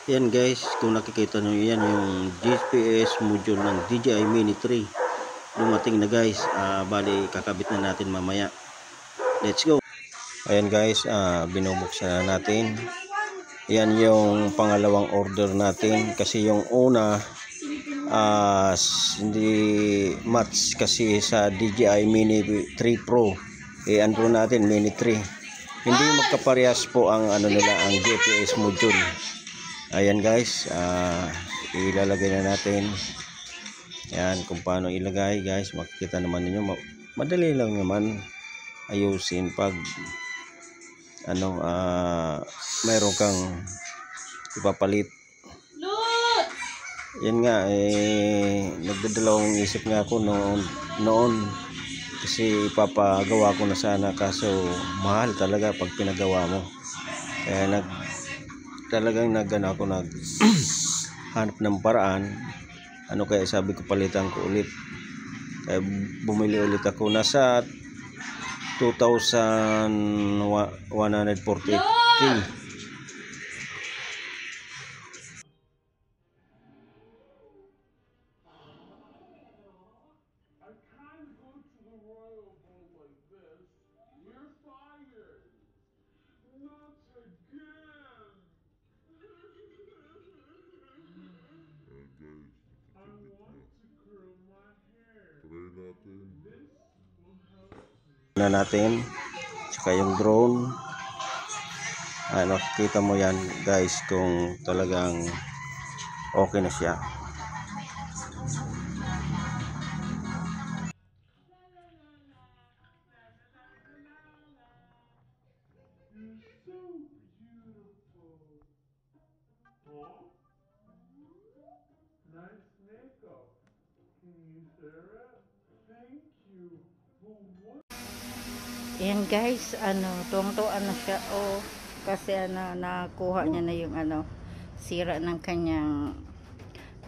Yan guys, kung nakikita nyo yan yung GPS module ng DJI Mini 3 dumating na guys. Bali kakabit na natin mamaya. Let's go. Ayan guys, binubuksan na natin. Yan yung pangalawang order natin kasi yung una hindi match kasi sa DJI Mini 3 Pro. Andro natin Mini 3. Hindi magkaparehas po ang nila ang GPS module. Ayan guys, ilalagay na natin. Yan kung paano ilagay guys, makikita naman niyo, madali lang naman ayusin pag mayroon kang ipapalit. Yan nga, nagdadalawang isip nga ako noon kasi ipapagawa ko na sana, kaso mahal talaga pag pinagawa mo. Kaya talagang naghanap ng paraan. Kaya sabi ko palitan ko ulit. Kaya bumili ulit ako. Nasa 2,140k. Na natin saka yung drone. Nakikita mo yan guys kung talagang okay na siya. Ayan guys, tuwang-tuwa na siya kasi nakuha niya na yung sira ng kanyang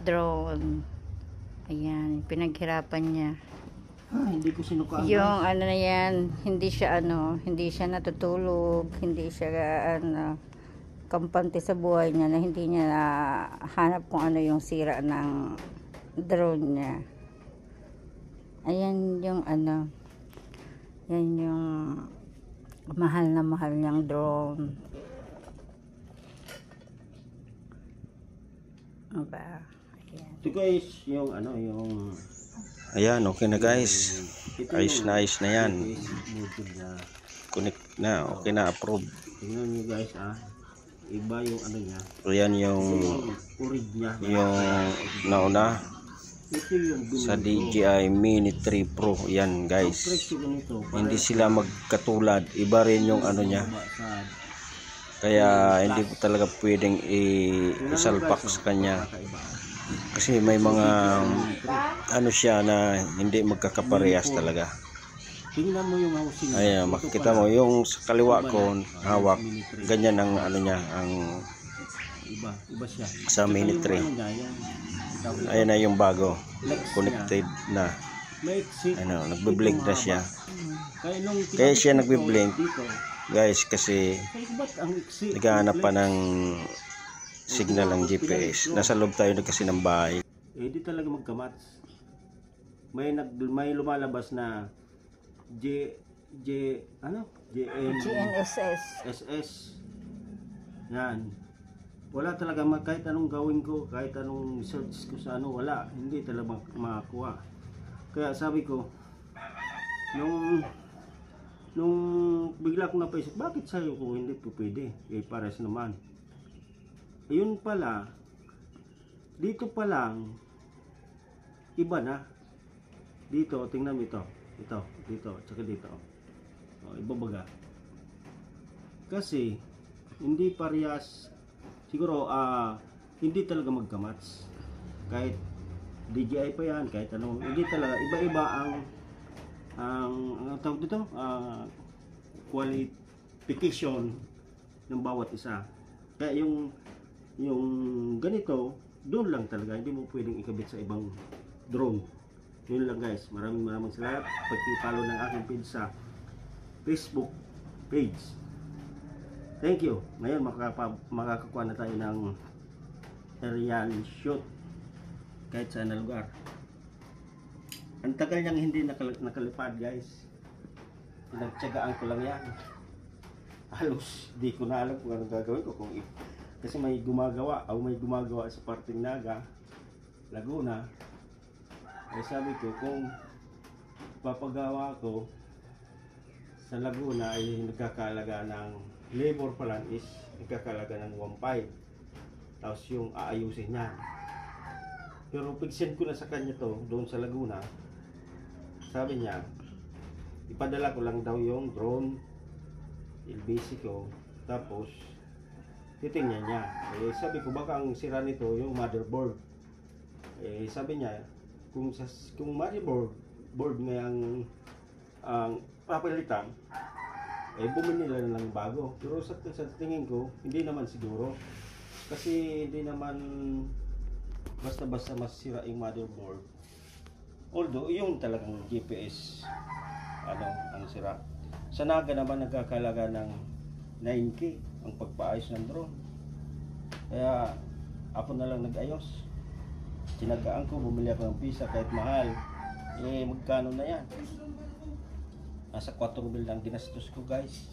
drone. Ayan, pinaghirapan niya. Hindi ko sinukaan. Yung na yan, hindi siya natutulog, hindi siya kampante sa buhay niya na hindi niya hanap kung ano yung sira ng drone niya. Ayan yung yan yung mahal na mahal niyang drone. Aba, ayan. Ito guys, yung ayan, okay na guys. Ayos na yan. Connect na, okay na, approve. Tingnan niyo guys, iba yung niya. Ayan yung urig niya. Yung nauna sa DJI Mini 3 Pro. Yan guys, hindi sila magkatulad, iba rin yung niya, kaya hindi ko talaga pwedeng isalpak sa kanya kasi may mga siya na hindi magkakaparehas talaga. Tingnan mo yung housing. Ayan, makikita mo yung sa kaliwa ko hawak, ganyan ang niya, ang iba siya sa Mini 3. Ayan na yung bago, connected na. Nagbe-blink na siya. Kaya siya nagbe-blink guys kasi naghahanap pa ng signal ng GPS. Nasa loob tayo kasi ng bahay. Di talaga magkamats. May lumalabas na GNSS. Yan. Wala talaga, kahit anong gawin ko, kahit anong search ko sa wala, hindi talaga makakuha. Kaya sabi ko, nung bigla kong napaisip, bakit sa'yo kung hindi po pwede? Pares naman. Ayun pala, dito pa lang, iba na. Dito, tingnan mo ito, tsaka dito. Iba baga. Kasi, hindi parehas. Siguro hindi talaga magkamats. Kahit DJI pa yan, kahit anong, hindi talaga, iba-iba ang tawag dito, qualification ng bawat isa. Kaya yung ganito, doon lang talaga, hindi mo pwedeng ikabit sa ibang drone. Yun lang guys, maraming salamat. Pag-follow ng aking page sa Facebook page. Thank you. Ngayon makakakuha na tayo ng aerial shoot kahit saan na lugar. Ang tagal niyang hindi nakalipad guys. Pinagtsagaan ko lang yan. Halos di ko na alam kung anong gagawin ko kasi may gumagawa sa parting Naga, Laguna. Ay sabi ko kung papagawa ko sa Laguna ay nagkakalaga ng labor pa lang is nagkakalaga ng 1.5. Tapos yung aayusin niya. Pero pag-send ko na sa kanya to doon sa Laguna, sabi niya ipadala ko lang daw yung drone LBC ko, tapos titingnan niya. Sabi ko baka ang sira nito yung motherboard. Sabi niya kung motherboard ngayang ang papalitan, bumili nila ng bago. Pero sa tingin ko hindi naman siguro, kasi hindi naman basta-basta masira yung motherboard. Although yung talagang GPS ang sira. Sa Naga naman nagkakalaga ng 9K ang pagpaayos ng drone. Kaya ako na lang nag-ayos. Tinagaan ko, bumili ako ng pisa kahit mahal. Magkano na yan? Nasa 4,000 lang ginastos ko guys.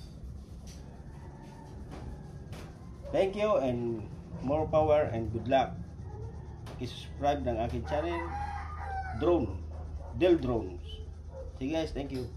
Thank you and more power and good luck. I-subscribe ng aking channel Drone Del Drones. Sige guys, thank you.